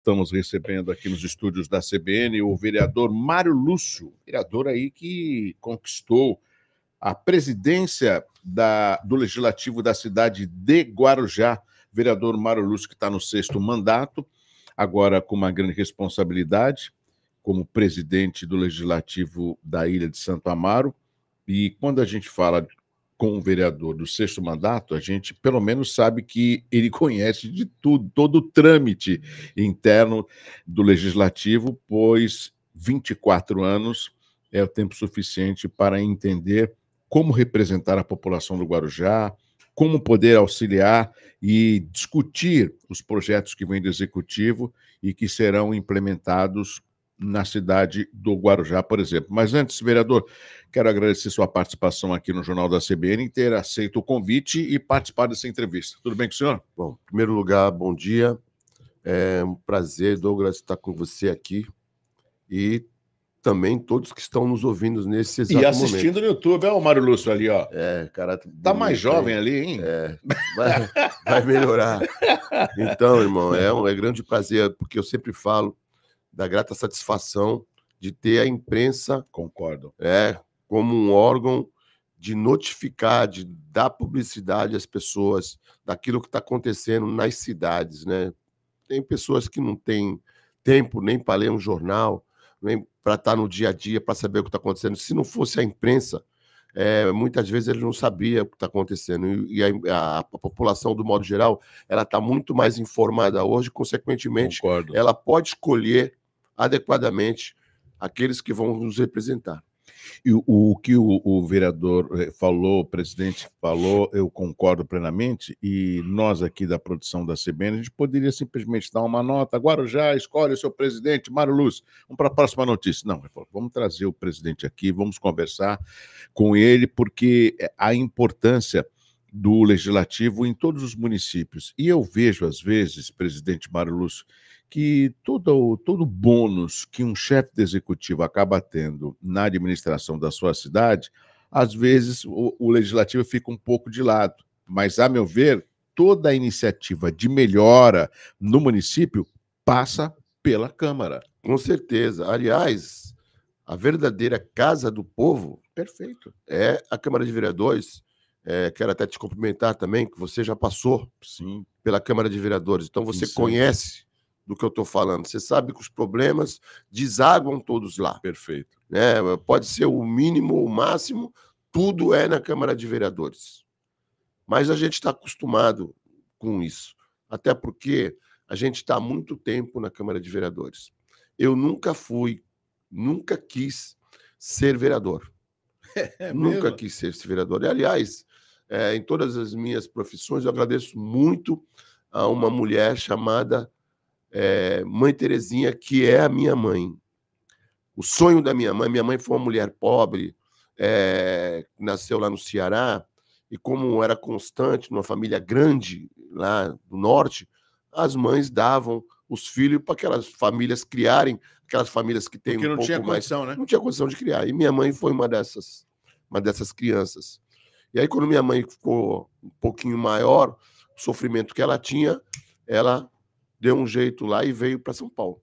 Estamos recebendo aqui nos estúdios da CBN o vereador Mário Lúcio, vereador aí que conquistou a presidência do Legislativo da cidade de Guarujá. Vereador Mário Lúcio, que está no 6º mandato, agora com uma grande responsabilidade como presidente do Legislativo da Ilha de Santo Amaro. E quando a gente fala com o vereador do 6º mandato, a gente pelo menos sabe que ele conhece de tudo, todo o trâmite interno do Legislativo, pois 24 anos é o tempo suficiente para entender como representar a população do Guarujá, como poder auxiliar e discutir os projetos que vêm do Executivo e que serão implementados na cidade do Guarujá, por exemplo. Mas antes, vereador, quero agradecer sua participação aqui no Jornal da CBN, ter aceito o convite e participar dessa entrevista. Tudo bem com o senhor? Bom, em primeiro lugar, bom dia. É um prazer, Douglas, estar com você aqui e também todos que estão nos ouvindo nesse exato momento. E assistindo no YouTube, é o Mário Lúcio ali, ó. Cara, tá mais jovem ali, hein? Vai melhorar. Então, irmão, é um grande prazer, porque eu sempre falo da grata satisfação de ter a imprensa, concordo, como um órgão de notificar, de dar publicidade às pessoas daquilo que está acontecendo nas cidades, né? Tem pessoas que não têm tempo nem para ler um jornal, nem para estar no dia a dia, para saber o que está acontecendo. Se não fosse a imprensa, muitas vezes eles não sabiam o que está acontecendo. E a população, do modo geral, ela está muito mais informada hoje, consequentemente, concordo, ela pode escolher adequadamente aqueles que vão nos representar. E o que o vereador falou, o presidente falou, eu concordo plenamente, e nós aqui da produção da CBN, a gente poderia simplesmente dar uma nota, Guarujá escolhe o seu presidente, Mário Lúcio, vamos para a próxima notícia. Não, vamos trazer o presidente aqui, vamos conversar com ele, porque a importância do Legislativo em todos os municípios. E eu vejo, às vezes, presidente Mário Lúcio, que todo bônus que um chefe de executivo acaba tendo na administração da sua cidade, às vezes o legislativo fica um pouco de lado. Mas, a meu ver, toda a iniciativa de melhora no município passa pela Câmara. Com certeza. Aliás, a verdadeira casa do povo, perfeito, é a Câmara de Vereadores. Quero até te cumprimentar também, que você já passou, sim, pela Câmara de Vereadores. Então, você conhece do que eu estou falando. Você sabe que os problemas desaguam todos lá. Perfeito. Pode ser o mínimo ou o máximo, tudo é na Câmara de Vereadores. Mas a gente está acostumado com isso, até porque a gente está há muito tempo na Câmara de Vereadores. Eu nunca quis ser vereador. Nunca quis ser vereador. E, aliás, em todas as minhas profissões, eu agradeço muito a uma mulher chamada Mãe Terezinha, que é a minha mãe. O sonho da minha mãe foi uma mulher pobre, nasceu lá no Ceará, e como era constante, numa família grande lá do norte, as mães davam os filhos para aquelas famílias criarem, aquelas famílias que têm um pouco mais... Porque não tinha condição, né? Não tinha condição de criar. E minha mãe foi uma dessas crianças. E aí, quando minha mãe ficou um pouquinho maior, o sofrimento que ela tinha, ela deu um jeito lá e veio para São Paulo.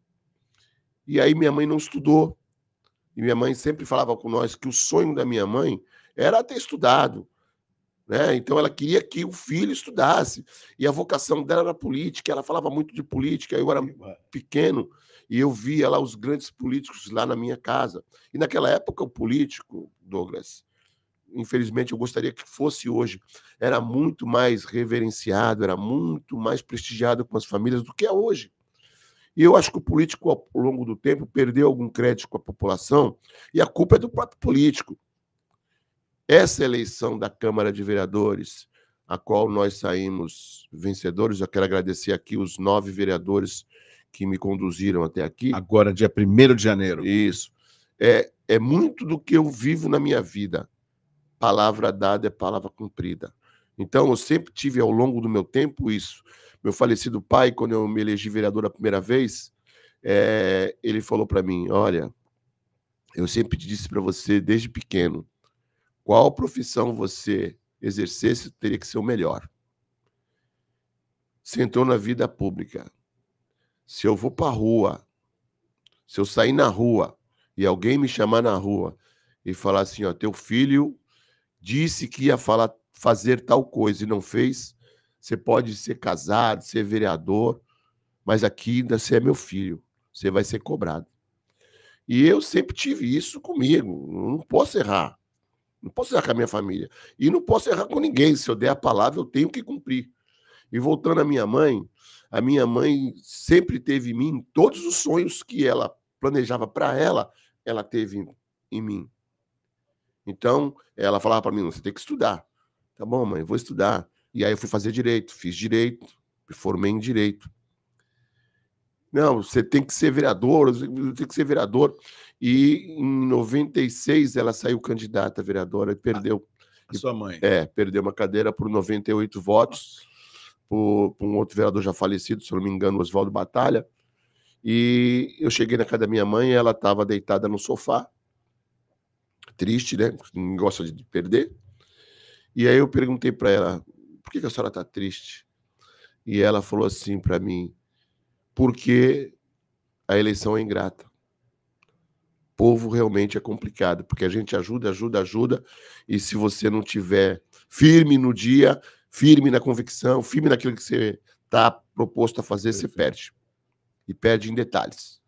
E aí minha mãe não estudou. E minha mãe sempre falava com nós que o sonho da minha mãe era ter estudado, né? Então ela queria que o filho estudasse. E a vocação dela era política. Ela falava muito de política. Eu era pequeno e eu via lá os grandes políticos lá na minha casa. E naquela época o político, Douglas, infelizmente eu gostaria que fosse hoje, era muito mais reverenciado, era muito mais prestigiado com as famílias do que é hoje. E eu acho que o político, ao longo do tempo, perdeu algum crédito com a população, e a culpa é do próprio político. Essa eleição da Câmara de Vereadores, a qual nós saímos vencedores, eu quero agradecer aqui os 9 vereadores que me conduziram até aqui. Agora, dia 1º de janeiro. Isso. É muito do que eu vivo na minha vida. Palavra dada é palavra cumprida. Então, eu sempre tive, ao longo do meu tempo, isso. Meu falecido pai, quando eu me elegi vereador a primeira vez, ele falou para mim, olha, eu sempre disse para você, desde pequeno, qual profissão você exercesse teria que ser o melhor. Você entrou na vida pública. Se eu vou para a rua, se eu sair na rua e alguém me chamar na rua e falar assim, ó, teu filho disse que ia fazer tal coisa e não fez, você pode ser casado, ser vereador, mas aqui ainda você é meu filho, você vai ser cobrado. E eu sempre tive isso comigo, não posso errar. Não posso errar com a minha família. E não posso errar com ninguém. Se eu der a palavra, eu tenho que cumprir. E voltando à minha mãe, a minha mãe sempre teve em mim todos os sonhos que ela planejava para ela, ela teve em mim. Então, ela falava para mim, você tem que estudar. Tá bom, mãe, vou estudar. E aí eu fui fazer direito, fiz direito, me formei em direito. Não, você tem que ser vereador, tem que ser vereador. E em 96 ela saiu candidata a vereadora e perdeu. A sua mãe? Perdeu uma cadeira por 98 votos, por um outro vereador já falecido, se não me engano, Oswaldo Batalha. E eu cheguei na casa da minha mãe, ela estava deitada no sofá, triste, né? Não gosta de perder. E aí eu perguntei para ela, por que a senhora está triste? E ela falou assim para mim, porque a eleição é ingrata. O povo realmente é complicado, porque a gente ajuda, e se você não tiver firme no dia, firme na convicção, firme naquilo que você está proposto a fazer, você perde. E perde em detalhes.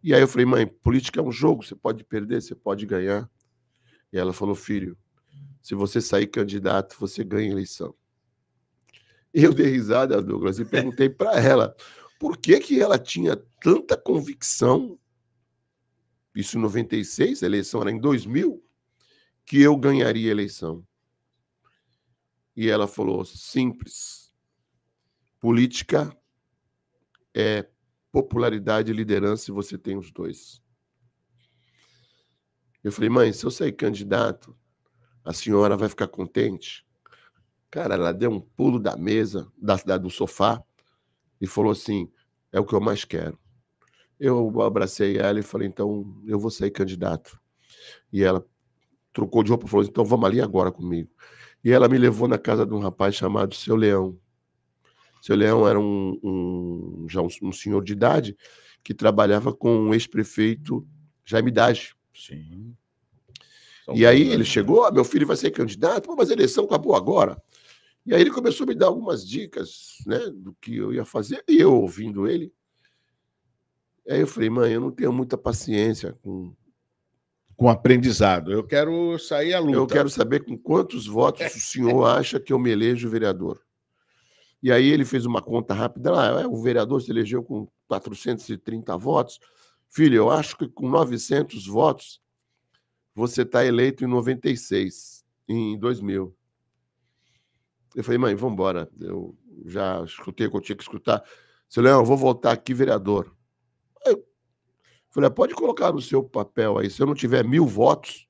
E aí eu falei, mãe, política é um jogo, você pode perder, você pode ganhar. E ela falou, filho, se você sair candidato, você ganha a eleição. E eu dei risada, Douglas, e perguntei para ela, por que ela tinha tanta convicção, isso em 96, a eleição era em 2000, que eu ganharia a eleição. E ela falou, simples, política é popularidade e liderança e você tem os dois. Eu falei, mãe, se eu sair candidato, a senhora vai ficar contente? Cara, ela deu um pulo da mesa, do sofá, e falou assim, é o que eu mais quero. Eu abracei ela e falei, então eu vou sair candidato. E ela trocou de roupa e falou, então vamos ali agora comigo. E ela me levou na casa de um rapaz chamado Seu Leão. Seu Leão era já um senhor de idade que trabalhava com o ex-prefeito Jaime Dage. Sim. E aí ele chegou, meu filho vai ser candidato, mas a eleição acabou agora. E aí ele começou a me dar algumas dicas, né, do que eu ia fazer, e eu ouvindo ele. Aí eu falei, mãe, eu não tenho muita paciência com aprendizado. Eu quero sair à luta. Eu quero saber com quantos votos o senhor acha que eu me elejo vereador. E aí ele fez uma conta rápida lá, o vereador se elegeu com 430 votos. Filho, eu acho que com 900 votos você está eleito em 96, em 2000. Eu falei, mãe, vamos embora. Eu já escutei o que eu tinha que escutar. Seu Leão, eu vou voltar aqui vereador. Eu falei, pode colocar no seu papel aí. Se eu não tiver 1000 votos,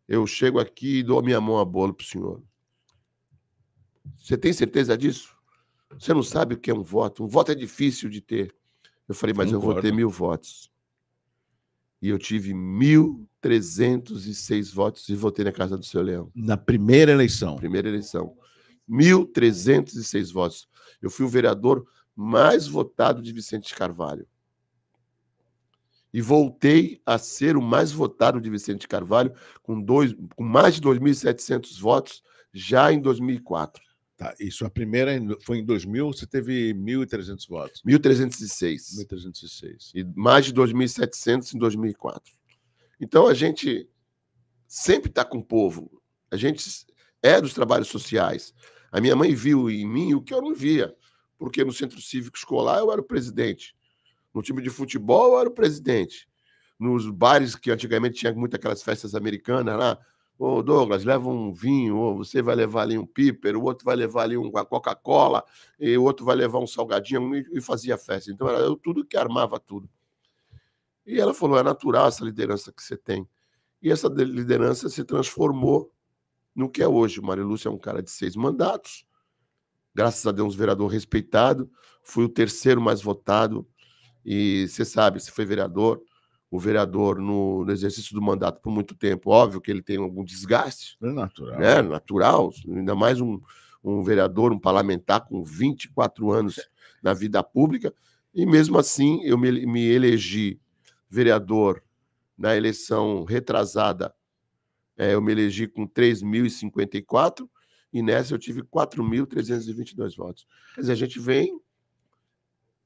eu chego aqui e dou a minha mão a bolo para o senhor. Você tem certeza disso? Você não sabe o que é um voto? Um voto é difícil de ter. Eu falei, mas eu vou ter 1000 votos. E eu tive 1.306 votos e votei na casa do Seu Leão. Na primeira eleição? Primeira eleição. 1.306 votos. Eu fui o vereador mais votado de Vicente Carvalho. E voltei a ser o mais votado de Vicente Carvalho com mais de 2.700 votos já em 2004. Tá, isso a primeira foi em 2000, você teve 1.300 votos. 1.306. 1.306. E mais de 2.700 em 2004. Então, a gente sempre está com o povo. A gente é dos trabalhos sociais. A minha mãe viu em mim o que eu não via, porque no Centro Cívico Escolar eu era o presidente. No time de futebol eu era o presidente. Nos bares que antigamente tinha muito aquelas festas americanas lá, ô Douglas, leva um vinho, ou você vai levar ali um piper, o outro vai levar ali uma Coca-Cola, e o outro vai levar um salgadinho, e fazia festa. Então era eu tudo que armava tudo. E ela falou, é natural essa liderança que você tem. E essa liderança se transformou no que é hoje. O Mário Lúcio é um cara de 6 mandatos, graças a Deus, um vereador respeitado, fui o terceiro mais votado, e você sabe, se foi vereador, o vereador no exercício do mandato por muito tempo, óbvio que ele tem algum desgaste. É natural. Né? Natural, ainda mais um vereador, um parlamentar com 24 anos na vida pública, E mesmo assim, eu me elegi vereador na eleição retrasada. Eu me elegi com 3.054 e nessa eu tive 4.322 votos. Quer dizer, a gente vem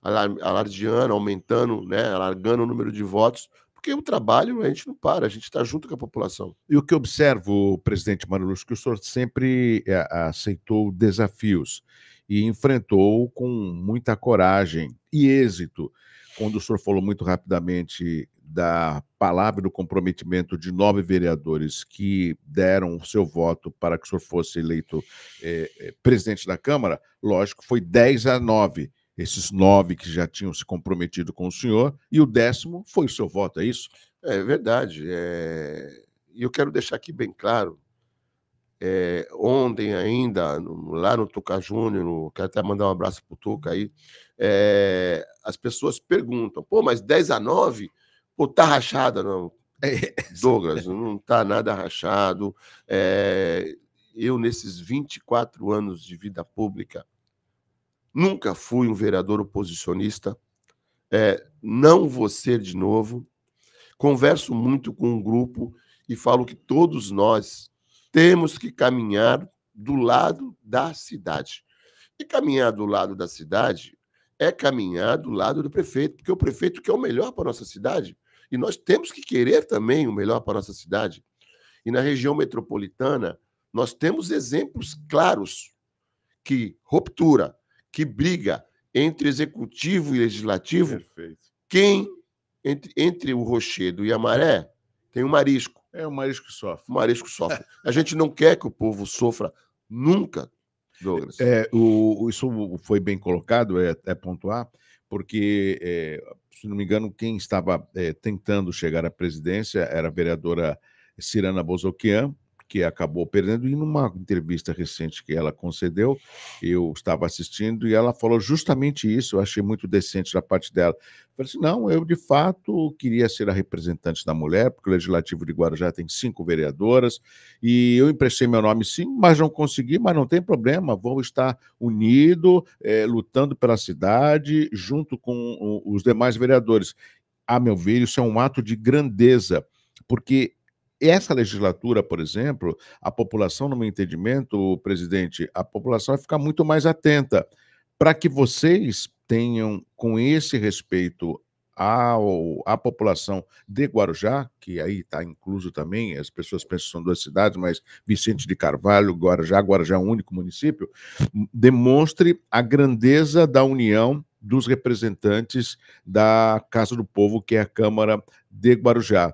alardeando, aumentando, né, alargando o número de votos, porque o trabalho a gente não para, a gente está junto com a população. E o que eu observo, presidente Mário Lúcio, que o senhor sempre aceitou desafios e enfrentou com muita coragem e êxito. Quando o senhor falou muito rapidamente da palavra e do comprometimento de 9 vereadores que deram o seu voto para que o senhor fosse eleito presidente da Câmara, lógico, foi 10-9. Esses 9 que já tinham se comprometido com o senhor, e o 10º foi o seu voto, é isso? É verdade. E eu quero deixar aqui bem claro, ontem ainda, lá no Tuca Júnior, quero até mandar um abraço para o Tuca aí, as pessoas perguntam, pô, mas 10-9, pô, tá rachada? Não, Douglas, não está nada rachado. Eu, nesses 24 anos de vida pública, nunca fui um vereador oposicionista, não vou ser de novo. Converso muito com um grupo e falo que todos nós temos que caminhar do lado da cidade. E caminhar do lado da cidade é caminhar do lado do prefeito, porque o prefeito quer o melhor para a nossa cidade. E nós temos que querer também o melhor para a nossa cidade. E na região metropolitana, nós temos exemplos claros que ruptura, que briga entre executivo e legislativo, Perfeito. quem entre o Rochedo e a Maré tem o Marisco. É o Marisco que sofre. O Marisco sofre. A gente não quer que o povo sofra nunca, Douglas. Isso foi bem colocado, até pontuar, porque, se não me engano, quem estava tentando chegar à presidência era a vereadora Cirana Bozoquian, que acabou perdendo, e numa entrevista recente que ela concedeu, eu estava assistindo, e ela falou justamente isso, eu achei muito decente da parte dela. Eu falei assim, não, eu de fato queria ser a representante da mulher, porque o Legislativo de Guarujá tem 5 vereadoras, e eu emprestei meu nome sim, mas não consegui, mas não tem problema, vou estar unido, lutando pela cidade, junto com os demais vereadores. A meu ver, isso é um ato de grandeza, porque essa legislatura, por exemplo, a população, no meu entendimento, presidente, a população vai ficar muito mais atenta para que vocês tenham, com esse respeito à população de Guarujá, que aí está incluso também, as pessoas pensam que são 2 cidades, mas Vicente de Carvalho, Guarujá é um único município, demonstre a grandeza da união dos representantes da Casa do Povo, que é a Câmara de Guarujá,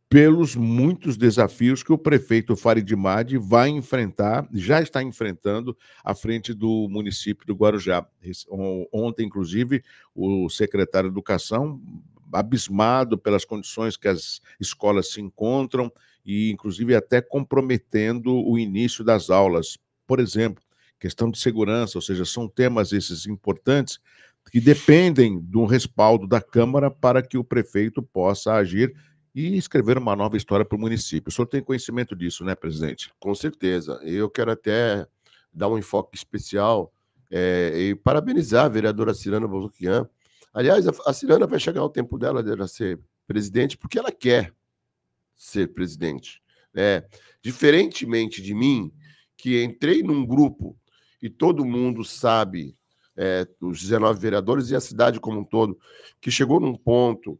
pelos muitos desafios que o prefeito Farid Madi vai enfrentar, já está enfrentando, à frente do município do Guarujá. Ontem, inclusive, o secretário de Educação, abismado pelas condições que as escolas se encontram, e inclusive até comprometendo o início das aulas. Por exemplo, questão de segurança, ou seja, são temas esses importantes que dependem do respaldo da Câmara para que o prefeito possa agir e escrever uma nova história para o município. O senhor tem conhecimento disso, né, presidente? Com certeza. Eu quero até dar um enfoque especial e parabenizar a vereadora Cirana Bozoquian. Aliás, a Cirana vai chegar o tempo dela de ela ser presidente porque ela quer ser presidente. Diferentemente de mim, que entrei num grupo e todo mundo sabe, os 19 vereadores e a cidade como um todo, que chegou num ponto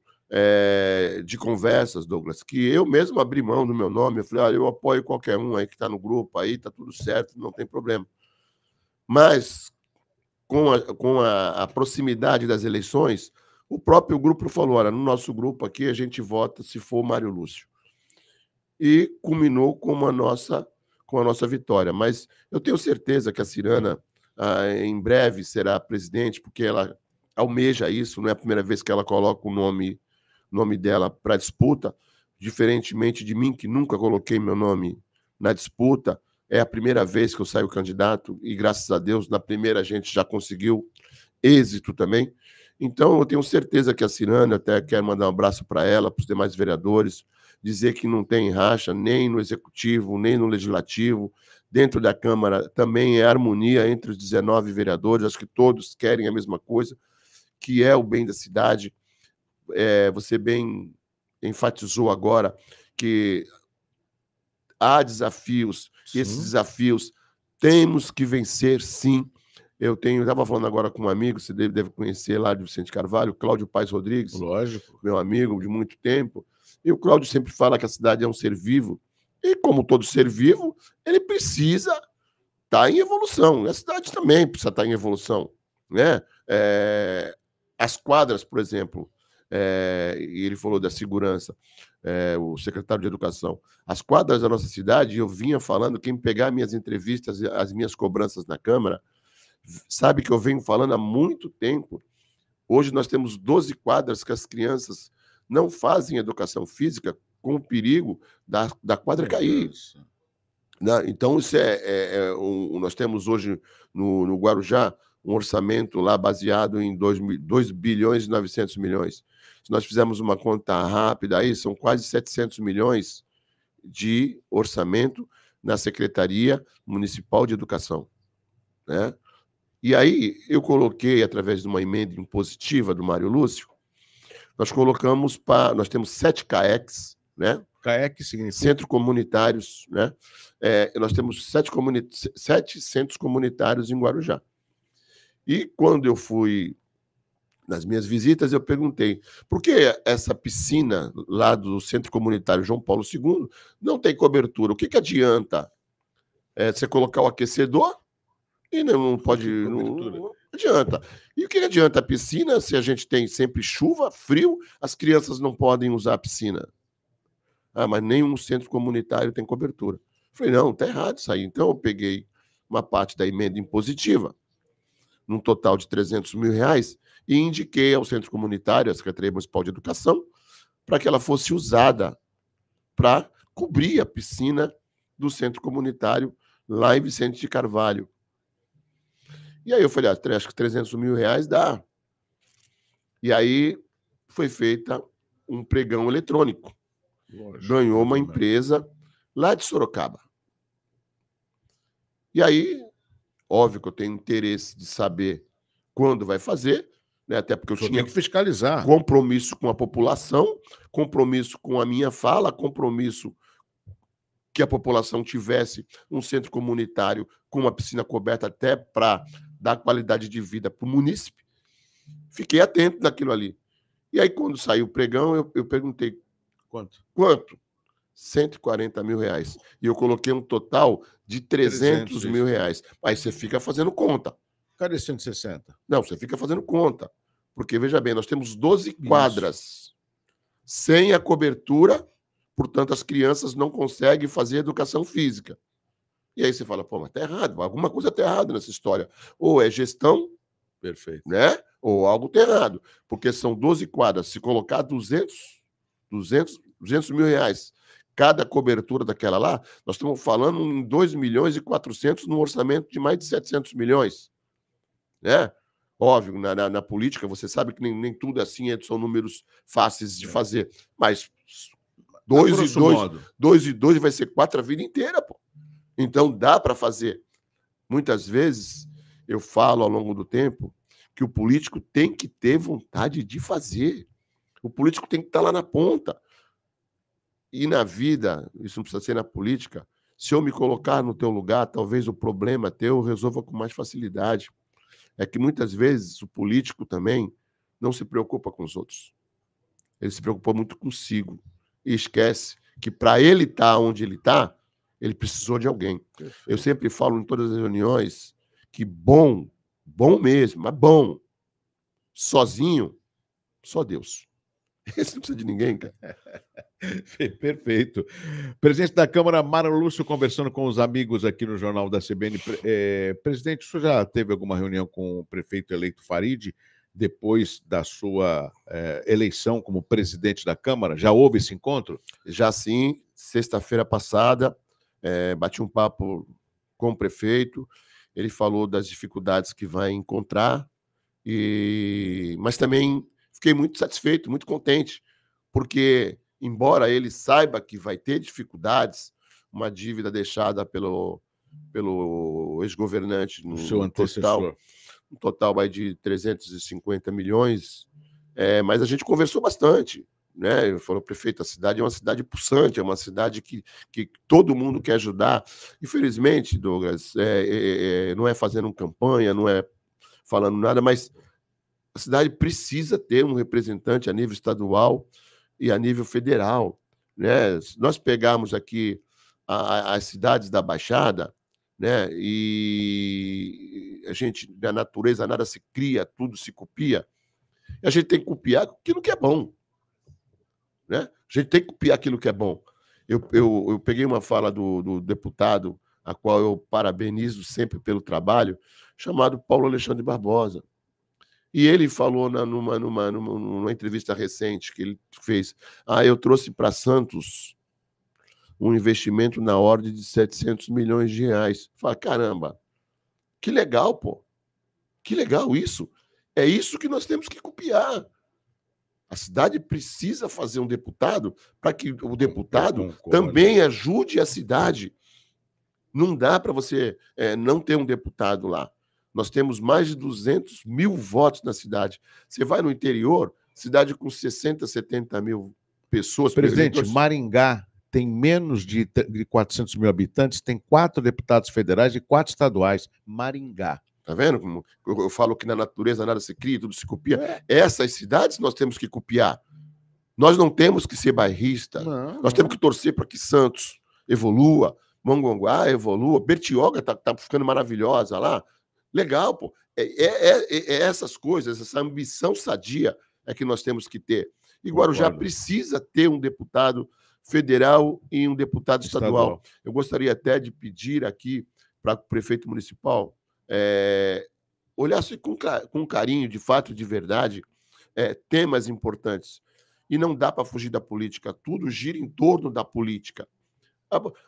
de conversas, Douglas, que eu mesmo abri mão do meu nome, eu falei, olha, eu apoio qualquer um aí que está no grupo, aí está tudo certo, não tem problema. Mas, com a proximidade das eleições, o próprio grupo falou, olha, no nosso grupo aqui a gente vota se for o Mário Lúcio. E culminou com a nossa vitória. Mas eu tenho certeza que a Cirana, em breve, será presidente, porque ela almeja isso, não é a primeira vez que ela coloca o nome dela para disputa, diferentemente de mim, que nunca coloquei meu nome na disputa, é a primeira vez que eu saio candidato e, graças a Deus, na primeira a gente já conseguiu êxito também. Então, eu tenho certeza que a Cirana, até quero mandar um abraço para ela, para os demais vereadores, dizer que não tem racha nem no Executivo, nem no Legislativo. Dentro da Câmara também é harmonia entre os 19 vereadores, acho que todos querem a mesma coisa, que é o bem da cidade. Você bem enfatizou agora que há desafios, e esses desafios temos que vencer, sim. Eu estava falando agora com um amigo, você deve conhecer lá de Vicente Carvalho, Cláudio Paes Rodrigues. Lógico. Meu amigo de muito tempo. E o Cláudio sempre fala que a cidade é um ser vivo. E como todo ser vivo, ele precisa estar em evolução. A cidade também precisa estar em evolução, né? As quadras, por exemplo, e ele falou da segurança, o secretário de Educação. As quadras da nossa cidade, eu vinha falando, quem pegar minhas entrevistas, as minhas cobranças na Câmara, sabe que eu venho falando há muito tempo. Hoje nós temos 12 quadras que as crianças não fazem educação física com o perigo da quadra cair. Então, isso nós temos hoje no Guarujá um orçamento lá baseado em 2 bilhões e 900 milhões. Se nós fizermos uma conta rápida, aí são quase 700 milhões de orçamento na Secretaria Municipal de Educação, né? E aí eu coloquei, através de uma emenda impositiva do Mário Lúcio, nós temos 7 CAECs, né? CAEC significa? Centros comunitários, né? Nós temos 7 centros comunitários em Guarujá. E quando eu fui nas minhas visitas, eu perguntei por que essa piscina lá do Centro Comunitário João Paulo II não tem cobertura? O que adianta você colocar o aquecedor e não pode... Não adianta. E o que adianta a piscina se a gente tem sempre chuva, frio, as crianças não podem usar a piscina? Mas nenhum centro comunitário tem cobertura. Falei, não, tá errado isso aí. Então eu peguei uma parte da emenda impositiva, num total de R$300 mil, e indiquei ao centro comunitário, à Secretaria Municipal de Educação, para que ela fosse usada para cobrir a piscina do centro comunitário lá em Vicente de Carvalho. E aí eu falei, acho que R$300 mil dá. E aí foi feita um pregão eletrônico. Lógico, ganhou uma empresa lá de Sorocaba. E aí, óbvio que eu tenho interesse de saber quando vai fazer, né? Até porque eu tinha que fiscalizar. Compromisso com a população, compromisso com a minha fala, compromisso que a população tivesse um centro comunitário com uma piscina coberta até para dar qualidade de vida para o munícipe. Fiquei atento naquilo ali. E aí, quando saiu o pregão, eu perguntei, Quanto? R$140 mil. E eu coloquei um total de R$300 mil. Aí você fica fazendo conta. Cadê 160? Não, você fica fazendo conta. Porque, veja bem, nós temos 12 quadras sem a cobertura, portanto, as crianças não conseguem fazer educação física. E aí você fala, pô, mas tá errado, alguma coisa tá errada nessa história. Ou é gestão, perfeito, né? Ou algo tá errado. Porque são 12 quadras. Se colocar R$200 mil cada cobertura daquela lá, nós estamos falando em 2 milhões e 400 num orçamento de mais de 700 milhões. Né? Óbvio, na política, você sabe que nem tudo assim são números fáceis de fazer, mas 2 e 2 vai ser 4 a vida inteira, pô. Então dá para fazer. Muitas vezes eu falo ao longo do tempo que o político tem que ter vontade de fazer. O político tem que estar lá na ponta. E na vida, isso não precisa ser na política, se eu me colocar no teu lugar, talvez o problema teu eu resolva com mais facilidade. É que muitas vezes o político também não se preocupa com os outros. Ele se preocupa muito consigo. E esquece que para ele estar onde ele está, ele precisou de alguém. Perfeito. Eu sempre falo em todas as reuniões que bom mesmo, mas bom, sozinho, só Deus. Esse não precisa de ninguém, cara. Perfeito. Presidente da Câmara, Mário Lúcio, conversando com os amigos aqui no Jornal da CBN. Presidente, o senhor já teve alguma reunião com o prefeito eleito Farid depois da sua eleição como presidente da Câmara? Já houve esse encontro? Já sim. Sexta-feira passada, bati um papo com o prefeito. Ele falou das dificuldades que vai encontrar, mas também fiquei muito satisfeito, muito contente, porque, embora ele saiba que vai ter dificuldades, uma dívida deixada pelo ex-governante no seu antecessor, um total aí de 350 milhões, mas a gente conversou bastante, né? Falou, prefeito, a cidade é uma cidade pulsante, é uma cidade que todo mundo quer ajudar. Infelizmente, Douglas, não é fazendo campanha, não é falando nada, mas a cidade precisa ter um representante a nível estadual e a nível federal, né? Se nós pegarmos aqui as cidades da Baixada, né? E a gente, da natureza, nada se cria, tudo se copia. E a gente tem que copiar aquilo que é bom, né? A gente tem que copiar aquilo que é bom. Eu peguei uma fala do deputado, a qual eu parabenizo sempre pelo trabalho, chamado Paulo Alexandre Barbosa. E ele falou numa entrevista recente que ele fez: eu trouxe para Santos um investimento na ordem de 700 milhões de reais. Fala, caramba, que legal, pô. Que legal isso. É isso que nós temos que copiar. A cidade precisa fazer um deputado para que o deputado também ajude a cidade. Não dá para você não ter um deputado lá. Nós temos mais de 200 mil votos na cidade. Você vai no interior, cidade com 60, 70 mil pessoas. Presidente, Maringá tem menos de 400 mil habitantes, tem 4 deputados federais e 4 estaduais. Maringá. Tá vendo como eu falo que na natureza nada se cria, tudo se copia? Essas cidades nós temos que copiar. Nós não temos que ser bairrista. Nós temos que torcer para que Santos evolua, Mongaguá evolua, Bertioga tá ficando maravilhosa lá. Legal, pô. Essas coisas, essa ambição sadia é que nós temos que ter. E Guarujá precisa ter um deputado federal e um deputado estadual. Eu gostaria até de pedir aqui para o prefeito municipal olhasse com carinho, de fato, de verdade, temas importantes. E não dá para fugir da política. Tudo gira em torno da política.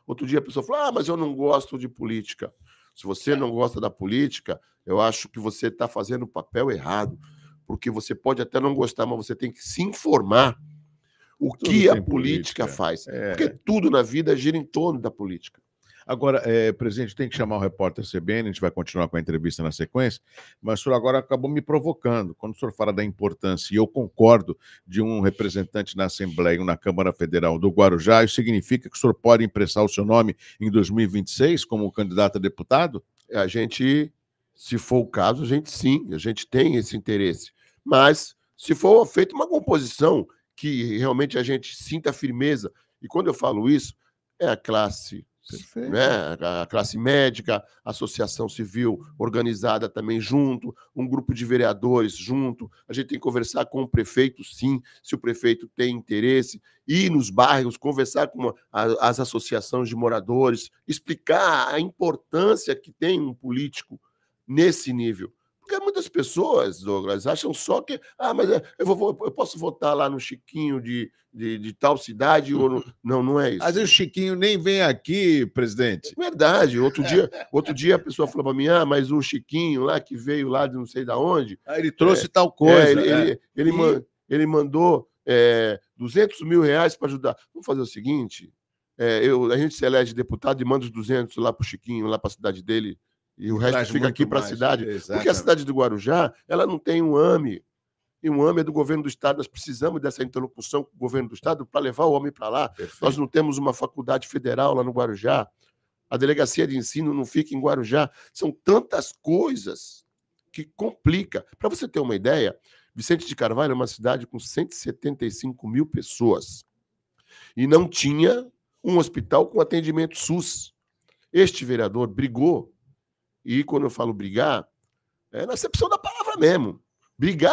Outro dia a pessoa falou, mas eu não gosto de política. Se você não gosta da política, eu acho que você está fazendo o papel errado. Porque você pode até não gostar, mas você tem que se informar o que a política faz. Porque tudo na vida gira em torno da política. Agora, presidente, tem que chamar o repórter CBN, a gente vai continuar com a entrevista na sequência, mas o senhor agora acabou me provocando. Quando o senhor fala da importância, e eu concordo, de um representante na Assembleia ou na Câmara Federal do Guarujá, isso significa que o senhor pode emprestar o seu nome em 2026 como candidato a deputado? A gente, se for o caso, a gente tem esse interesse. Mas, se for feita uma composição que realmente a gente sinta firmeza, e quando eu falo isso, é a classe... Né? A classe médica, a associação civil organizada também junto, um grupo de vereadores junto. A gente tem que conversar com o prefeito, sim, se o prefeito tem interesse, ir nos bairros, conversar com as associações de moradores, explicar a importância que tem um político nesse nível. Porque muitas pessoas, Douglas, acham só que mas eu posso votar lá no Chiquinho de tal cidade ou não é isso. Às vezes o Chiquinho nem vem aqui, presidente. Verdade. Outro dia a pessoa falou para mim, mas o Chiquinho lá que veio lá de não sei de onde... ele trouxe tal coisa. Ele mandou 200 mil reais para ajudar. Vamos fazer o seguinte, a gente se elege deputado e manda os 200 lá para o Chiquinho, lá para a cidade dele, e o resto fica aqui para a cidade. Exatamente. Porque a cidade do Guarujá, ela não tem um AME. E um AME é do governo do Estado. Nós precisamos dessa interlocução com o governo do Estado para levar o homem para lá. Perfeito. Nós não temos uma faculdade federal lá no Guarujá. A delegacia de ensino não fica em Guarujá. São tantas coisas que complica. Para você ter uma ideia, Vicente de Carvalho é uma cidade com 175 mil pessoas. E não tinha um hospital com atendimento SUS. Este vereador brigou. E quando eu falo brigar, é na acepção da palavra mesmo.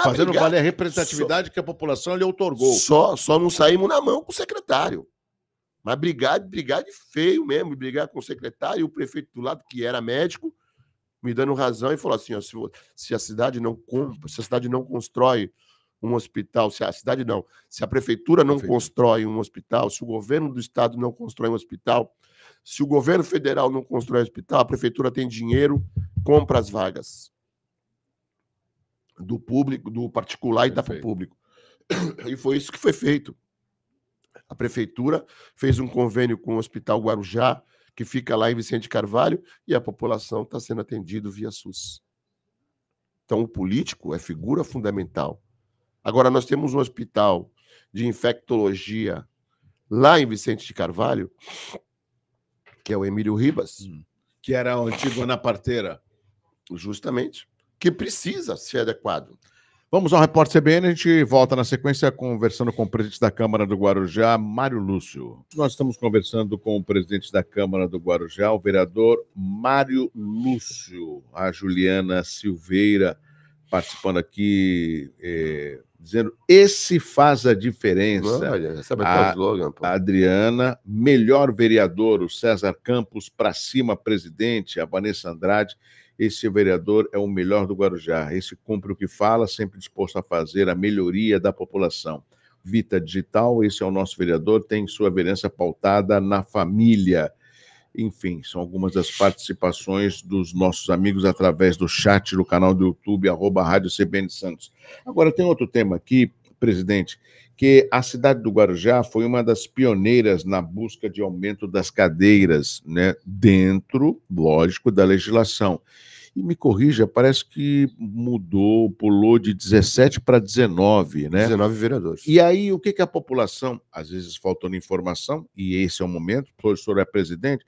Fazendo valer a representatividade que a população lhe outorgou. Só não saímos na mão com o secretário. Mas brigar de feio mesmo, brigar com o secretário e o prefeito do lado, que era médico, me dando razão e falou assim, se a cidade não constrói um hospital, se a prefeitura não constrói um hospital, se o governo do estado não constrói um hospital, se o governo federal não constrói um hospital, a prefeitura tem dinheiro, compra as vagas do público, do particular e dá para o público. E foi isso que foi feito. A prefeitura fez um convênio com o Hospital Guarujá, que fica lá em Vicente Carvalho, e a população está sendo atendida via SUS. Então, o político é figura fundamental. Agora, nós temos um hospital de infectologia lá em Vicente de Carvalho, que é o Emílio Ribas, que era o antigo Ana Parteira. Justamente, que precisa ser adequado. Vamos ao Repórter CBN, a gente volta na sequência conversando com o presidente da Câmara do Guarujá, Mário Lúcio. Nós estamos conversando com o presidente da Câmara do Guarujá, o vereador Mário Lúcio. A Juliana Silveira participando aqui, dizendo, esse faz a diferença. Olha, sabe até o slogan, pô. A Adriana, melhor vereador, o César Campos, pra cima, presidente, a Vanessa Andrade. Esse vereador é o melhor do Guarujá. Esse cumpre o que fala, sempre disposto a fazer a melhoria da população. Vita Digital, esse é o nosso vereador, tem sua vereança pautada na família. Enfim, são algumas das participações dos nossos amigos através do chat do canal do YouTube, @Rádio CBN Santos. Agora, tem outro tema aqui, presidente, que a cidade do Guarujá foi uma das pioneiras na busca de aumento das cadeiras, né, dentro, lógico, da legislação. E me corrija, parece que mudou, pulou de 17 para 19, né? 19 vereadores. E aí, o que a população, às vezes faltando informação, e esse é o momento, o senhor é presidente,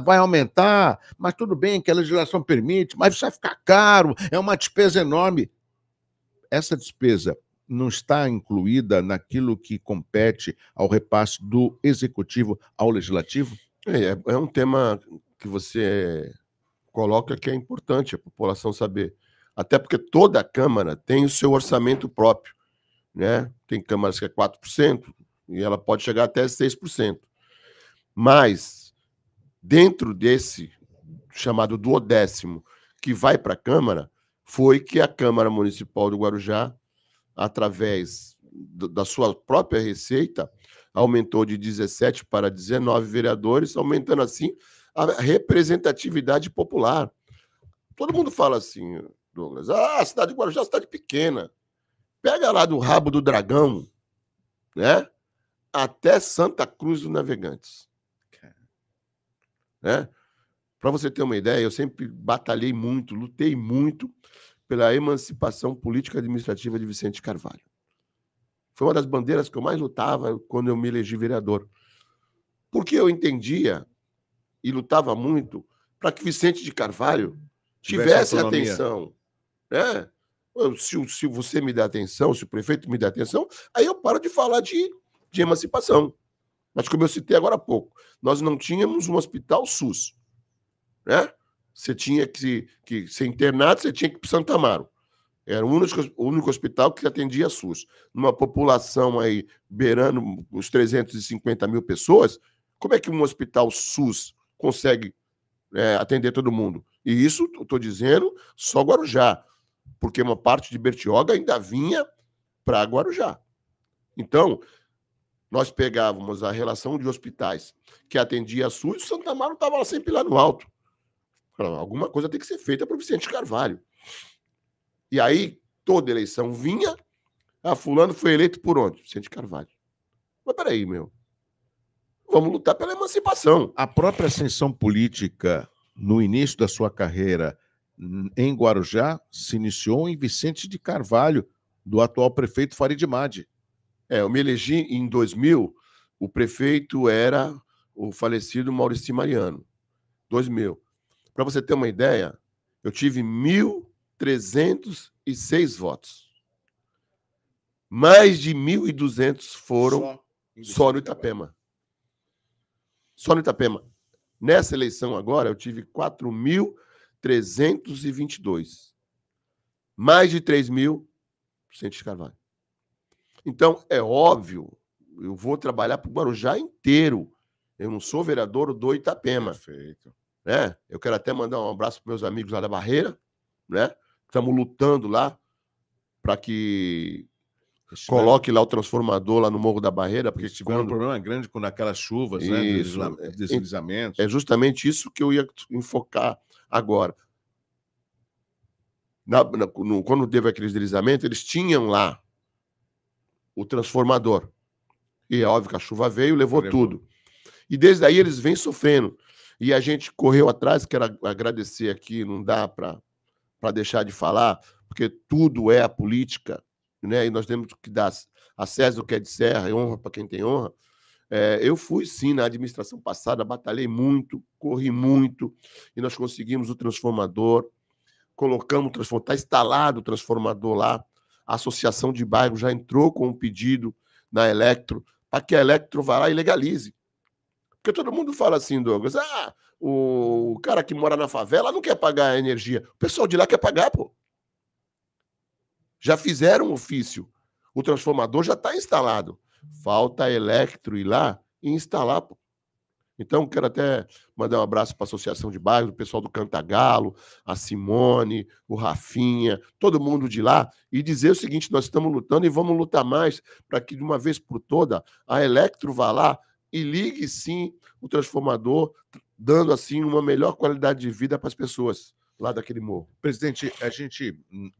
vai aumentar, mas tudo bem que a legislação permite, mas vai ficar caro, é uma despesa enorme. Essa despesa não está incluída naquilo que compete ao repasse do executivo ao legislativo? É um tema que você coloca que é importante a população saber. Até porque toda Câmara tem o seu orçamento próprio, né? Tem câmaras que é 4% e ela pode chegar até 6%. Mas, dentro desse chamado duodécimo que vai para a Câmara, foi que a Câmara Municipal do Guarujá, através da sua própria receita, aumentou de 17 para 19 vereadores, aumentando assim a representatividade popular. Todo mundo fala assim, Douglas, a cidade de Guarujá é uma cidade pequena. Pega lá do Rabo do Dragão, né, até Santa Cruz dos Navegantes. Né? Para você ter uma ideia, eu sempre batalhei muito, lutei muito pela emancipação política e administrativa de Vicente de Carvalho. Foi uma das bandeiras que eu mais lutava quando eu me elegi vereador. Porque eu entendia e lutava muito para que Vicente de Carvalho tivesse atenção. Né? Se você me dá atenção, se o prefeito me dá atenção, aí eu paro de falar de emancipação. Mas como eu citei agora há pouco, nós não tínhamos um hospital SUS. Né? Você tinha que ser internado, você tinha que ir para Santo Amaro. Era o único hospital que atendia SUS. Numa população aí beirando os 350 mil pessoas, como é que um hospital SUS consegue atender todo mundo? E isso, estou dizendo, só Guarujá, porque uma parte de Bertioga ainda vinha para Guarujá. Então, nós pegávamos a relação de hospitais que atendia a SUS, o Santo Amaro estava sempre lá no alto. Alguma coisa tem que ser feita para o Vicente Carvalho. E aí, toda eleição vinha, fulano foi eleito por onde? Vicente Carvalho. Mas peraí, vamos lutar pela emancipação. A própria ascensão política, no início da sua carreira em Guarujá, se iniciou em Vicente de Carvalho, do atual prefeito Farid Madi. Eu me elegi em 2000, o prefeito era o falecido Maurici Mariano. 2000. Para você ter uma ideia, eu tive 1.306 votos. Mais de 1.200 foram só no Itapema. Só no Itapema. Nessa eleição agora, eu tive 4.322. Mais de 3.000, Vicente de Carvalho. Então, é óbvio, eu vou trabalhar para o Guarujá inteiro. Eu não sou vereador do Itapema. Perfeito. Né? Eu quero até mandar um abraço para meus amigos lá da Barreira, né? Estamos lutando lá para que coloque lá o transformador lá no Morro da Barreira, porque tiveram um problema grande com aquelas chuvas, isso, né? Deslizamentos. É justamente isso que eu ia enfocar agora. Quando teve aquele deslizamento, eles tinham lá o transformador. E é óbvio que a chuva veio e levou tudo. E desde aí eles vêm sofrendo. E a gente correu atrás, quero agradecer aqui, não dá para deixar de falar, porque tudo é a política, né? E nós temos que dar a César o que é de Serra e honra para quem tem honra. Eu fui, sim, na administração passada, batalhei muito, corri muito, e nós conseguimos o transformador, colocamos o transformador, está instalado o transformador lá, a associação de bairro já entrou com um pedido na Electro, para que a Electro vá lá e legalize. Porque todo mundo fala assim, Douglas, o cara que mora na favela não quer pagar a energia. O pessoal de lá quer pagar, pô. Já fizeram um ofício. O transformador já está instalado. Falta a Electro ir lá e instalar, pô. Então, quero até mandar um abraço para a Associação de Bairros, o pessoal do Cantagalo, a Simone, o Rafinha, todo mundo de lá, e dizer o seguinte, nós estamos lutando e vamos lutar mais para que, de uma vez por toda, a Electro vá lá e ligue, sim, o transformador, dando, assim, uma melhor qualidade de vida para as pessoas lá daquele morro. Presidente, a gente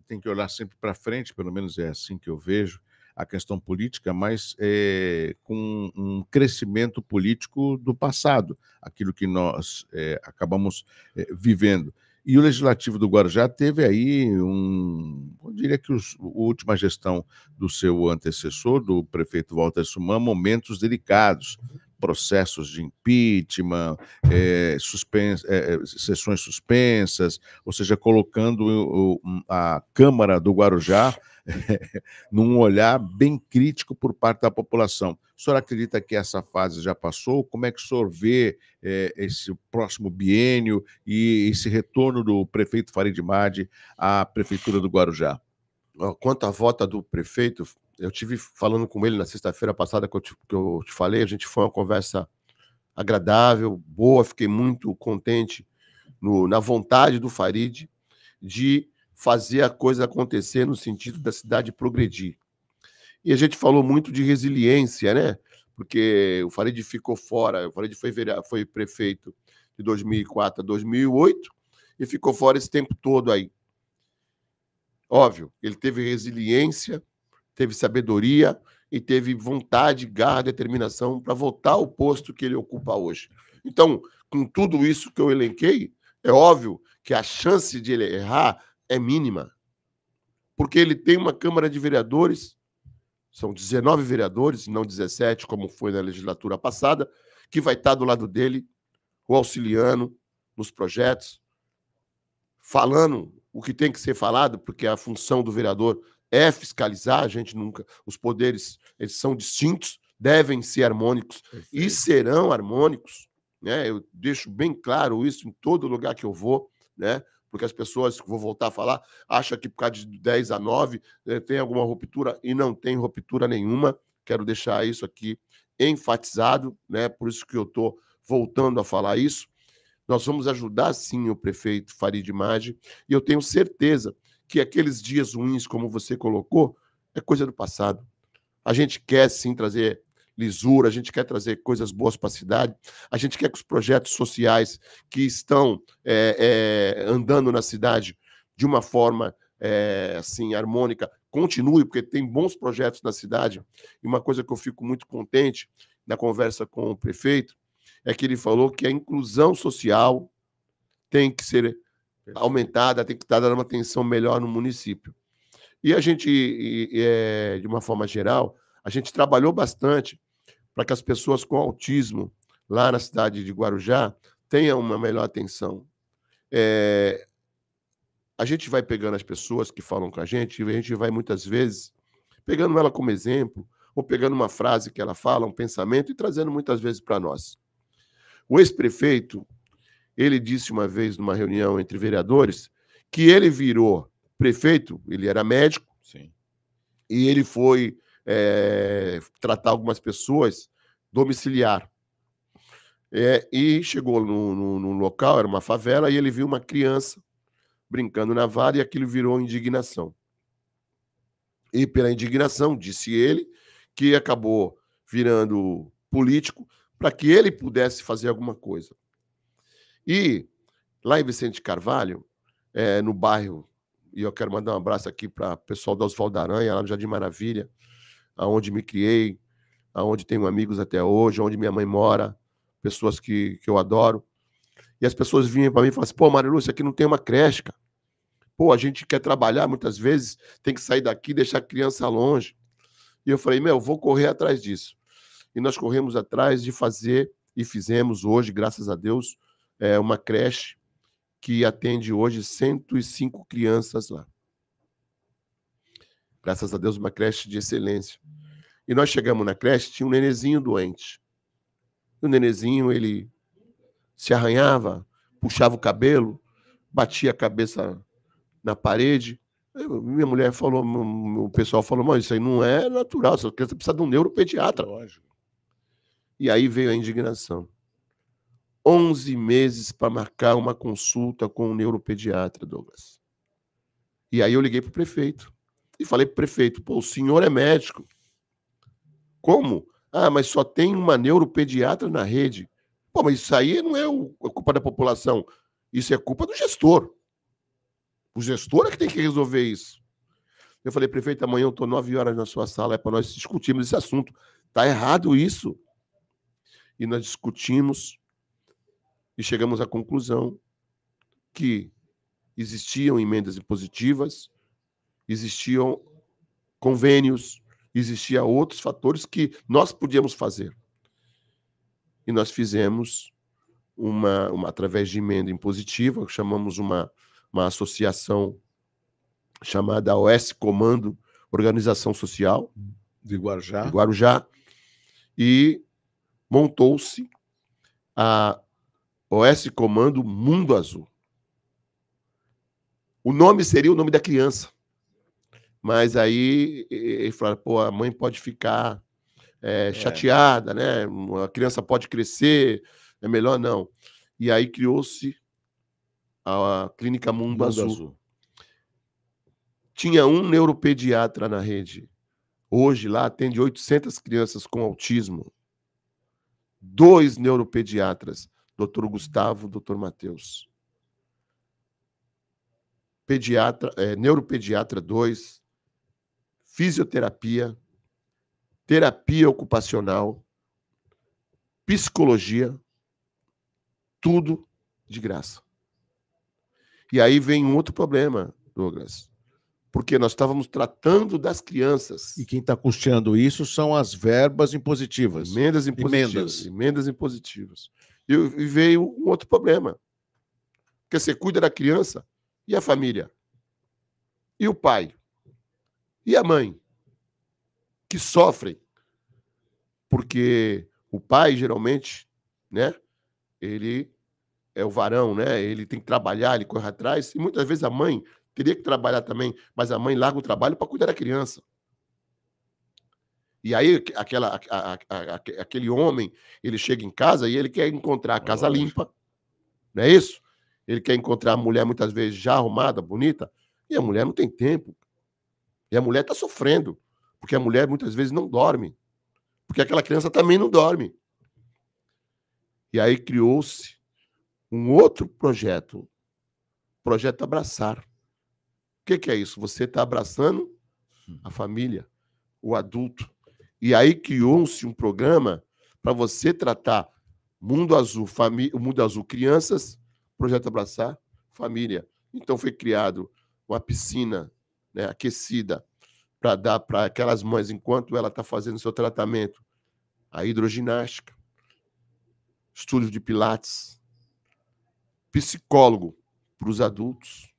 tem que olhar sempre para frente, pelo menos é assim que eu vejo a questão política, mas com um crescimento político do passado, aquilo que nós acabamos vivendo. E o Legislativo do Guarujá teve aí eu diria que a última gestão do seu antecessor, do prefeito Walter Suman, momentos delicados, processos de impeachment, sessões suspensas, ou seja, colocando a Câmara do Guarujá num olhar bem crítico por parte da população. O senhor acredita que essa fase já passou? Como é que o senhor vê esse próximo biênio e esse retorno do prefeito Farid Madi à Prefeitura do Guarujá? Quanto à volta do prefeito, eu tive falando com ele na sexta-feira passada, que eu te falei, a gente foi uma conversa agradável, boa, fiquei muito contente na vontade do Farid de fazer a coisa acontecer no sentido da cidade progredir. E a gente falou muito de resiliência, né? Porque o Farid ficou fora, o Farid foi prefeito de 2004 a 2008 e ficou fora esse tempo todo aí. Óbvio, ele teve resiliência, teve sabedoria e teve vontade, garra, determinação para voltar ao posto que ele ocupa hoje. Então, com tudo isso que eu elenquei, é óbvio que a chance de ele errar é mínima, porque ele tem uma Câmara de Vereadores, são 19 vereadores, não 17, como foi na legislatura passada, que vai estar do lado dele, o auxiliando nos projetos, falando o que tem que ser falado, porque a função do vereador é fiscalizar, a gente nunca... Os poderes, eles são distintos, devem ser harmônicos. Perfeito. E serão harmônicos, né? Eu deixo bem claro isso em todo lugar que eu vou, né? Porque as pessoas, vou voltar a falar, acham que por causa de 10 a 9 tem alguma ruptura, e não tem ruptura nenhuma. Quero deixar isso aqui enfatizado, né? Por isso que eu estou voltando a falar isso. Nós vamos ajudar, sim, o prefeito Farid Madi, e eu tenho certeza que aqueles dias ruins, como você colocou, é coisa do passado. A gente quer, sim, trazer lisura, a gente quer trazer coisas boas para a cidade, a gente quer que os projetos sociais que estão andando na cidade de uma forma assim, harmônica continue, porque tem bons projetos na cidade. E uma coisa que eu fico muito contente na conversa com o prefeito é que ele falou que a inclusão social tem que ser aumentada, tem que estar dando uma atenção melhor no município. E a gente, de uma forma geral, a gente trabalhou bastante para que as pessoas com autismo lá na cidade de Guarujá tenham uma melhor atenção. A gente vai pegando as pessoas que falam com a gente vai muitas vezes pegando ela como exemplo, ou pegando uma frase que ela fala, um pensamento, e trazendo muitas vezes para nós. O ex-prefeito, ele disse uma vez numa reunião entre vereadores que ele virou prefeito, ele era médico, sim, e ele foi tratar algumas pessoas domiciliar. E chegou no local, era uma favela, e ele viu uma criança brincando na vara, e aquilo virou indignação. E pela indignação, disse ele, que acabou virando político para que ele pudesse fazer alguma coisa. E lá em Vicente Carvalho, no bairro, e eu quero mandar um abraço aqui para o pessoal da Oswaldo Aranha, lá no Jardim Maravilha, onde me criei, onde tenho amigos até hoje, onde minha mãe mora, pessoas que eu adoro. E as pessoas vinham para mim e falavam assim, pô, Mário Lúcio, aqui não tem uma creche, cara. Pô, a gente quer trabalhar, muitas vezes tem que sair daqui e deixar a criança longe. E eu falei, vou correr atrás disso. E nós corremos atrás de fazer, e fizemos hoje, graças a Deus, uma creche que atende hoje 105 crianças lá. Graças a Deus, uma creche de excelência. E nós chegamos na creche, tinha um nenenzinho doente. O nenenzinho, ele se arranhava, puxava o cabelo, batia a cabeça na parede. Minha mulher falou, o pessoal falou, mas isso aí não é natural, essa criança precisa de um neuropediatra. Lógico. E aí veio a indignação. 11 meses para marcar uma consulta com um neuropediatra, Douglas. E aí eu liguei para o prefeito e falei para o prefeito, pô, o senhor é médico. Como? Ah, mas só tem uma neuropediatra na rede. Pô, mas isso aí não é a culpa da população. Isso é culpa do gestor. O gestor é que tem que resolver isso. Eu falei, prefeito, amanhã eu estou 9 horas na sua sala, é para nós discutirmos esse assunto. Está errado isso. E nós discutimos e chegamos à conclusão que existiam emendas impositivas, existiam convênios, existiam outros fatores que nós podíamos fazer. E nós fizemos através de emenda impositiva, chamamos uma associação chamada OS Comando Organização Social de Guarujá. Guarujá, e montou-se a OS Comando Mundo Azul. O nome seria o nome da criança, mas aí ele falou, pô, a mãe pode ficar chateada, né? A criança pode crescer, é melhor não. E aí criou-se a Clínica Mundo Azul. Tinha um neuropediatra na rede. Hoje lá atende 800 crianças com autismo. 2 neuropediatras, Dr. Gustavo, Dr. Matheus. Neuropediatra 2, fisioterapia, terapia ocupacional, psicologia, tudo de graça. E aí vem um outro problema, Douglas, porque nós estávamos tratando das crianças. E quem está custeando isso são as verbas impositivas. Emendas impositivas. E veio um outro problema. Porque você cuida da criança e a família. E o pai. E a mãe. Que sofrem. Porque o pai, geralmente, né? Ele é o varão, né? Ele tem que trabalhar, ele corre atrás. E muitas vezes a mãe teria que trabalhar também, mas a mãe larga o trabalho para cuidar da criança. E aí aquele homem, ele chega em casa e ele quer encontrar a casa limpa, não é isso? Ele quer encontrar a mulher muitas vezes já arrumada, bonita, e a mulher não tem tempo. E a mulher está sofrendo, porque a mulher muitas vezes não dorme, porque aquela criança também não dorme. E aí criou-se um outro projeto, Projeto Abraçar. O que é isso? Você está abraçando a família, o adulto. E aí criou-se um programa para você tratar Mundo Azul, o Mundo Azul Crianças, Projeto Abraçar, Família. Então foi criado uma piscina, né, aquecida para dar para aquelas mães, enquanto ela está fazendo seu tratamento, a hidroginástica, estúdio de pilates, psicólogo para os adultos.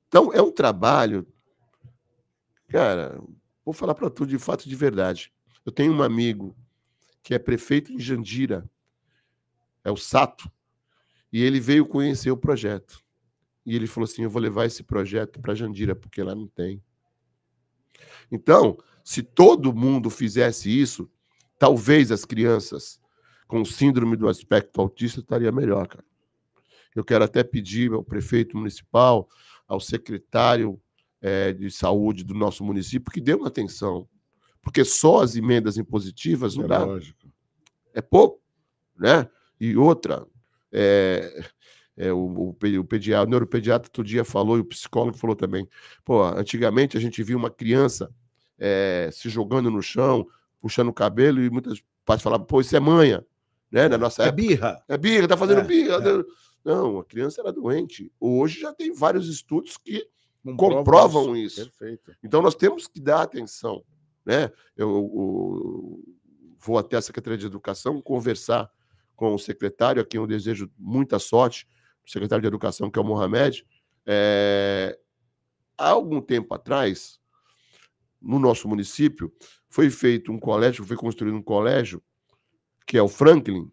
Então, é um trabalho, cara, vou falar para tu de fato de verdade. Eu tenho um amigo que é prefeito de Jandira, é o Sato, e ele veio conhecer o projeto. E ele falou assim, eu vou levar esse projeto para Jandira, porque lá não tem. Então, se todo mundo fizesse isso, talvez as crianças com síndrome do espectro autista estariam melhor, cara. Eu quero até pedir ao prefeito municipal, ao secretário de saúde do nosso município que dê uma atenção, porque só as emendas impositivas não dá. Lógico. É pouco, né? E outra, o neuropediatra outro dia falou, e o psicólogo falou também, pô, antigamente a gente via uma criança se jogando no chão, puxando o cabelo, e muitas pais falavam, pô, isso é manha, né? Na nossa época. Birra. É birra, tá fazendo birra. Não, a criança era doente. Hoje já tem vários estudos que comprovam isso. Perfeito. Então nós temos que dar atenção, né? Eu vou até a Secretaria de Educação conversar com o secretário, a quem eu desejo muita sorte, o secretário de Educação, que é o Mohamed. Há algum tempo atrás, no nosso município, foi feito um colégio, foi construído um colégio, que é o Franklin,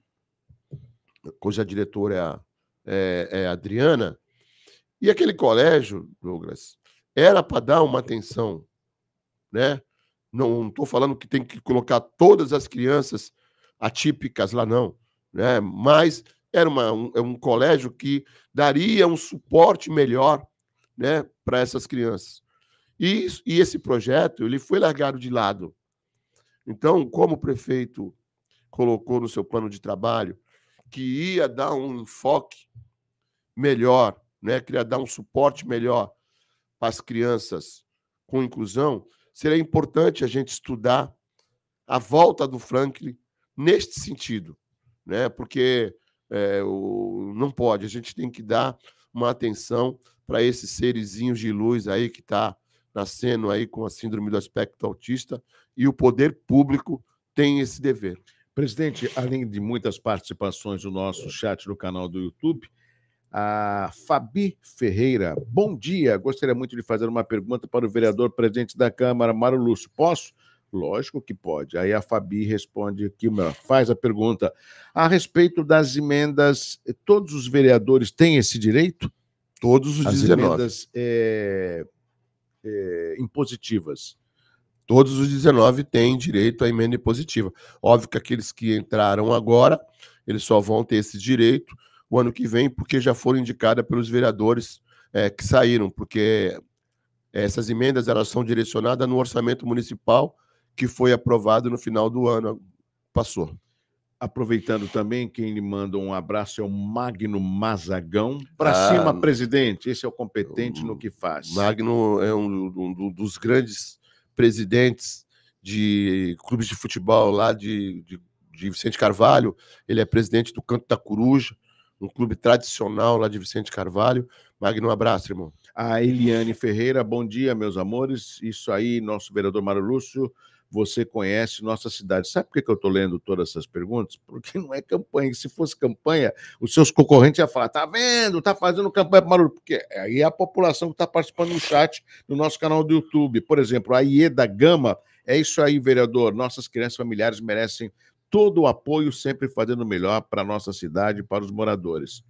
cuja diretora é a Adriana, e aquele colégio, Douglas, era para dar uma atenção, né? Não estou falando que tem que colocar todas as crianças atípicas lá, não, né? Mas era um colégio que daria um suporte melhor, né, para essas crianças. E esse projeto ele foi largado de lado. Então, como o prefeito colocou no seu plano de trabalho que ia dar um enfoque melhor, né, queria dar um suporte melhor para as crianças com inclusão, seria importante a gente estudar a volta do Franklin neste sentido, né? Porque não pode, a gente tem que dar uma atenção para esses serezinhos de luz aí que está nascendo aí com a síndrome do espectro autista, e o poder público tem esse dever. Presidente, além de muitas participações no nosso chat no canal do YouTube, a Fabi Ferreira, bom dia. Gostaria muito de fazer uma pergunta para o vereador presidente da Câmara, Mário Lúcio. Posso? Lógico que pode. Aí a Fabi responde aqui, faz a pergunta. A respeito das emendas, todos os vereadores têm esse direito? Todos os As 19. emendas impositivas. Todos os 19 têm direito à emenda impositiva. Óbvio que aqueles que entraram agora, eles só vão ter esse direito o ano que vem, porque já foram indicadas pelos vereadores que saíram, porque essas emendas elas são direcionadas no orçamento municipal que foi aprovado no final do ano. Passou. Aproveitando também, quem lhe manda um abraço é o Magno Mazagão. Para cima, presidente. Esse é o competente no que faz. Magno é um dos grandes presidentes de clubes de futebol lá de Vicente Carvalho. Ele é presidente do Canto da Coruja, um clube tradicional lá de Vicente Carvalho. Magno, um abraço, irmão. A Eliane Ferreira, bom dia, meus amores. Isso aí, nosso vereador Mário Lúcio, você conhece nossa cidade. Sabe por que eu estou lendo todas essas perguntas? Porque não é campanha. Se fosse campanha, os seus concorrentes iam falar, tá vendo, tá fazendo campanha para Mário Lúcio. Porque aí é a população que está participando no chat no nosso canal do YouTube. Por exemplo, a Ieda Gama, é isso aí, vereador. Nossas crianças familiares merecem todo o apoio, sempre fazendo o melhor para a nossa cidade e para os moradores.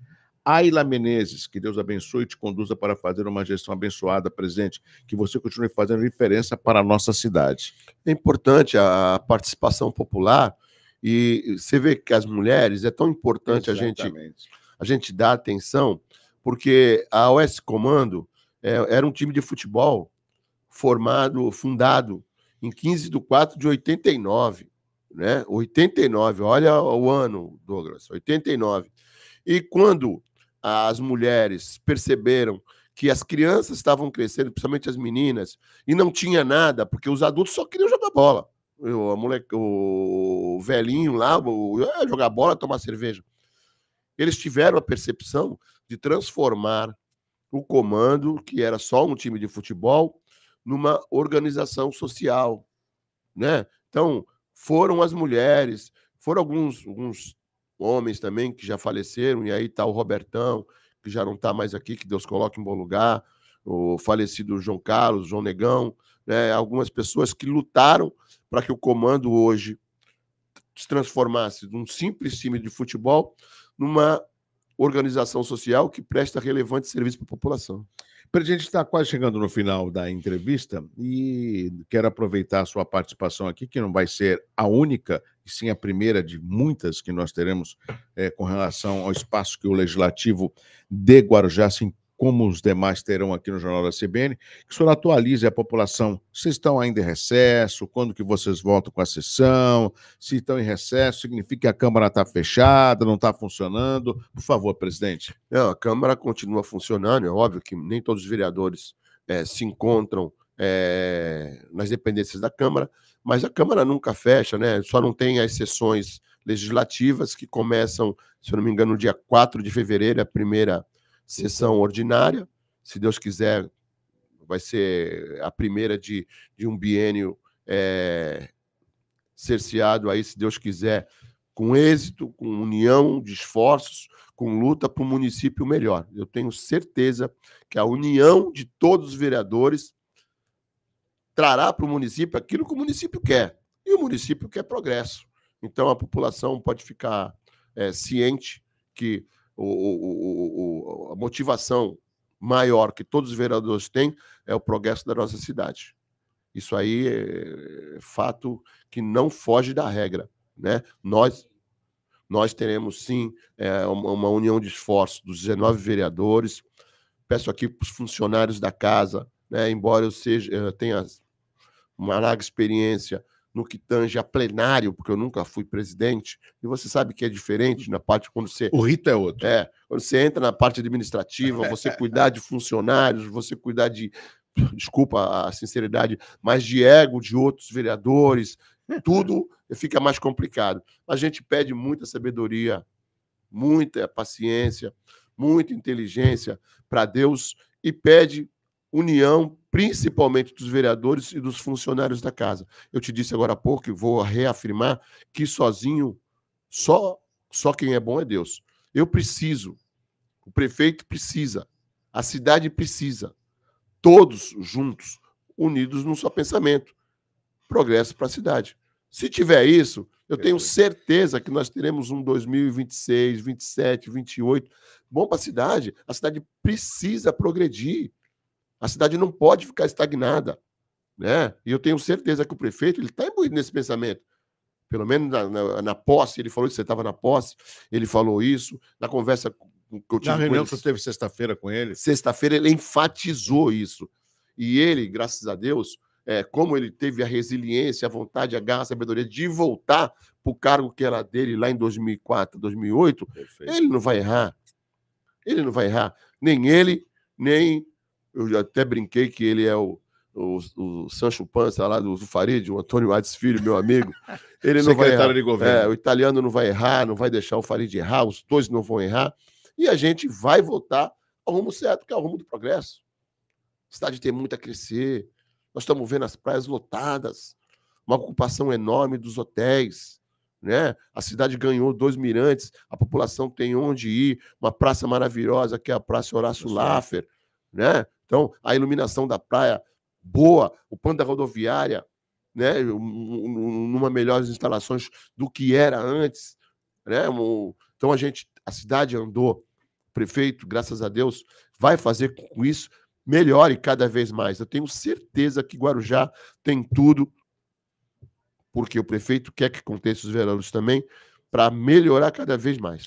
Ayla Menezes, que Deus abençoe e te conduza para fazer uma gestão abençoada, presidente, que você continue fazendo diferença para a nossa cidade. É importante a participação popular, e você vê que as mulheres, é tão importante a gente dar atenção, porque a OS Comando era um time de futebol fundado em 15/4/89, né? 89, olha o ano, Douglas, 89. E quando as mulheres perceberam que as crianças estavam crescendo, principalmente as meninas, e não tinha nada, porque os adultos só queriam jogar bola. O velhinho lá, jogar bola, tomar cerveja. Eles tiveram a percepção de transformar o comando, que era só um time de futebol, numa organização social, né? Então, foram as mulheres, foram alguns homens também que já faleceram, e aí está o Robertão, que já não está mais aqui, que Deus coloque em bom lugar, o falecido João Carlos, João Negão, né? Algumas pessoas que lutaram para que o comando hoje se transformasse de um simples time de futebol numa organização social que presta relevante serviço para a população. Presidente, está quase chegando no final da entrevista e quero aproveitar a sua participação aqui, que não vai ser a única, e sim a primeira de muitas que nós teremos com relação ao espaço que o Legislativo de Guarujá, assim como os demais terão aqui no Jornal da CBN, que o senhor atualize a população. Vocês estão ainda em recesso? Quando que vocês voltam com a sessão? Se estão em recesso, significa que a Câmara está fechada, não está funcionando? Por favor, presidente. Não, a Câmara continua funcionando. É óbvio que nem todos os vereadores se encontram nas dependências da Câmara, mas a Câmara nunca fecha, né? Só não tem as sessões legislativas que começam, se eu não me engano, no dia 4 de fevereiro, a primeira sessão ordinária. Se Deus quiser, vai ser a primeira de um biênio cerceado aí, se Deus quiser, com êxito, com união de esforços, com luta para um município melhor. Eu tenho certeza que a união de todos os vereadores trará para o município aquilo que o município quer. E o município quer progresso. Então, a população pode ficar ciente que a motivação maior que todos os vereadores têm é o progresso da nossa cidade. Isso aí é fato que não foge da regra, né? Nós teremos, sim, uma união de esforços dos 19 vereadores. Peço aqui para os funcionários da casa, né, embora eu tenha uma larga experiência no que tange a plenário, porque eu nunca fui presidente, e você sabe que é diferente na parte quando você... O rito é outro. Quando você entra na parte administrativa, você cuidar de funcionários, você cuidar de, desculpa a sinceridade, mas de ego de outros vereadores, tudo fica mais complicado. A gente pede muita sabedoria, muita paciência, muita inteligência para Deus e pede união, principalmente dos vereadores e dos funcionários da casa. Eu te disse agora há pouco, e vou reafirmar, que sozinho, só quem é bom é Deus. Eu preciso, o prefeito precisa, a cidade precisa, todos juntos, unidos num só pensamento. Progresso para a cidade. Se tiver isso, eu tenho certeza que nós teremos um 2026, 27, 28 bom para a cidade. A cidade precisa progredir. A cidade não pode ficar estagnada, né? E eu tenho certeza que o prefeito está imbuído nesse pensamento. Pelo menos na posse, ele falou que você estava na posse, ele falou isso. Na conversa que eu tive na reunião que você teve sexta-feira com ele. Sexta-feira ele enfatizou isso. E ele, graças a Deus, como ele teve a resiliência, a vontade, a garra, a sabedoria de voltar para o cargo que era dele lá em 2004, 2008, Perfeito. Ele não vai errar. Ele não vai errar. Nem ele, nem... Eu já até brinquei que ele é o Sancho Panza lá do Farid, o Antônio Ades Filho, meu amigo. Ele não vai errar. De governo. O italiano não vai errar, não vai deixar o Farid errar, os dois não vão errar. E a gente vai voltar ao rumo certo, que é o rumo do progresso. A cidade tem muito a crescer. Nós estamos vendo as praias lotadas, uma ocupação enorme dos hotéis, né? A cidade ganhou 2 mirantes, a população tem onde ir, uma praça maravilhosa que é a Praça Horácio Laffer, né? Então, a iluminação da praia boa, o plano da rodoviária, né? Numa melhores instalações do que era antes, né? Então a cidade andou, o prefeito, graças a Deus, vai fazer com isso melhore cada vez mais. Eu tenho certeza que Guarujá tem tudo, porque o prefeito quer que aconteça os vereadores também, para melhorar cada vez mais.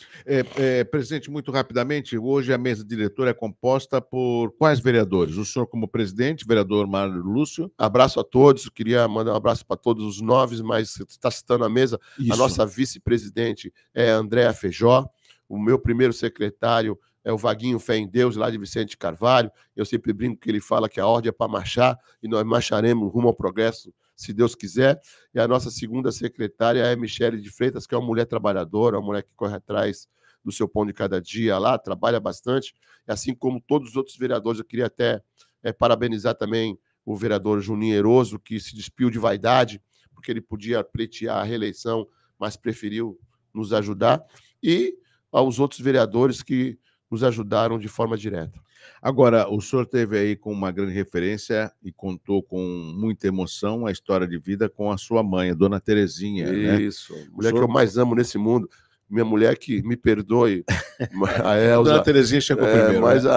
Presidente, muito rapidamente, hoje a mesa diretora é composta por quais vereadores? O senhor como presidente, vereador Mário Lúcio. Abraço a todos, eu queria mandar um abraço para todos os 9, mas você está citando a mesa, Isso. A nossa vice-presidente é a Andréa Feijó, o meu primeiro secretário é o Vaguinho Fé em Deus, lá de Vicente Carvalho. Eu sempre brinco que ele fala que a ordem é para marchar, e nós marcharemos rumo ao progresso, se Deus quiser. E a nossa segunda secretária é a Michele de Freitas, que é uma mulher trabalhadora, uma mulher que corre atrás do seu pão de cada dia lá, trabalha bastante, assim como todos os outros vereadores. Eu queria até parabenizar também o vereador Juninho Eroso, que se despiu de vaidade, porque ele podia pleitear a reeleição, mas preferiu nos ajudar, e aos outros vereadores que nos ajudaram de forma direta. Agora, o senhor teve aí com uma grande referência e contou com muita emoção a história de vida com a sua mãe, a dona Terezinha. Isso, né? Mulher que eu mais amo nesse mundo. Minha mulher que me perdoe, a Elza. A dona Terezinha chegou primeiro. Mas né?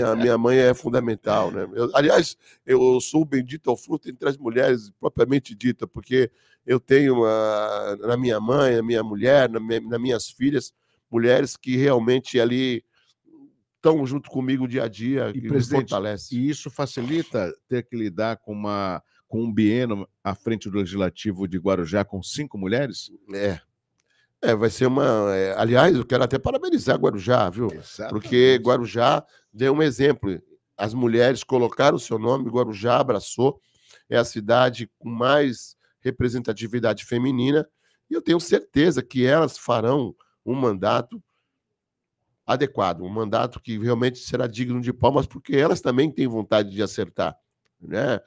a minha mãe é fundamental, né? Aliás, eu sou o bendito ao fruto entre as mulheres propriamente dita, porque eu tenho na minha mãe, na minha mulher, nas minhas filhas, mulheres que realmente ali estão junto comigo dia a dia, e me fortalece. E isso facilita ter que lidar com um biênio à frente do Legislativo de Guarujá com 5 mulheres? Vai ser aliás, eu quero até parabenizar Guarujá, viu? Exatamente. Porque Guarujá deu um exemplo. As mulheres colocaram o seu nome, Guarujá abraçou, é a cidade com mais representatividade feminina, E eu tenho certeza que elas farão um mandato adequado, um mandato que realmente será digno de palmas, porque elas também têm vontade de acertar, né?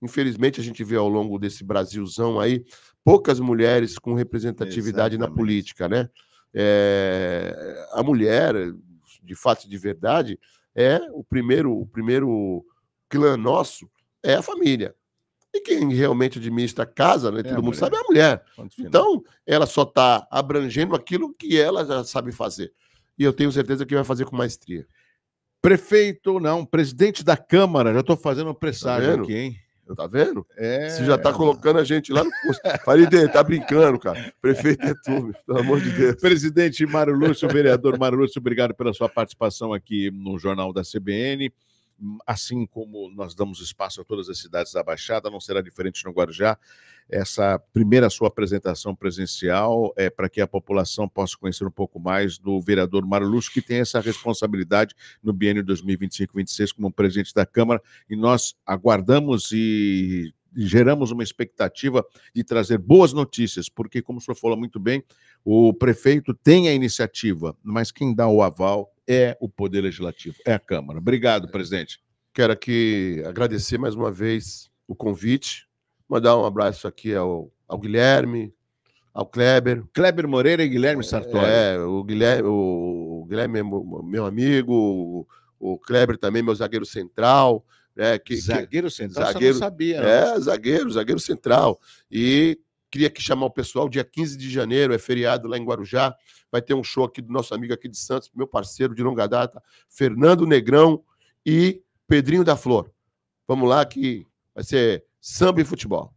Infelizmente, a gente vê ao longo desse Brasilzão aí poucas mulheres com representatividade na política, né? A mulher, de fato e de verdade, é o primeiro clã nosso é a família. E quem realmente administra a casa, né, todo mundo sabe, é a mulher. Então, ela só está abrangendo aquilo que ela já sabe fazer. E eu tenho certeza que vai fazer com maestria. Prefeito, não, presidente da Câmara, já estou fazendo um presságio aqui, hein? Tá vendo? Você já tá colocando a gente lá no posto. Faridê, tá brincando, cara. Prefeito é tudo, pelo amor de Deus. Presidente Mário Lúcio, vereador Mário Lúcio, obrigado pela sua participação aqui no Jornal da CBN. Assim como nós damos espaço a todas as cidades da Baixada, não será diferente no Guarujá. Essa primeira sua apresentação presencial é para que a população possa conhecer um pouco mais do vereador Mário Lúcio, que tem essa responsabilidade no biênio 2025-26 como presidente da Câmara, e nós aguardamos e geramos uma expectativa de trazer boas notícias, porque, como o senhor falou muito bem, o prefeito tem a iniciativa, mas quem dá o aval é o Poder Legislativo, é a Câmara. Obrigado, presidente. Quero aqui agradecer mais uma vez o convite, mandar um abraço aqui ao Guilherme, ao Kleber. Kleber Moreira e Guilherme Sartori. O Guilherme é meu amigo, o Kleber também, meu zagueiro central. Zagueiro central, você não sabia, não? Zagueiro central. E queria aqui chamar o pessoal, dia 15 de janeiro, é feriado lá em Guarujá, vai ter um show aqui do nosso amigo aqui de Santos, meu parceiro de longa data, Fernando Negrão e Pedrinho da Flor. Vamos lá que vai ser samba e futebol.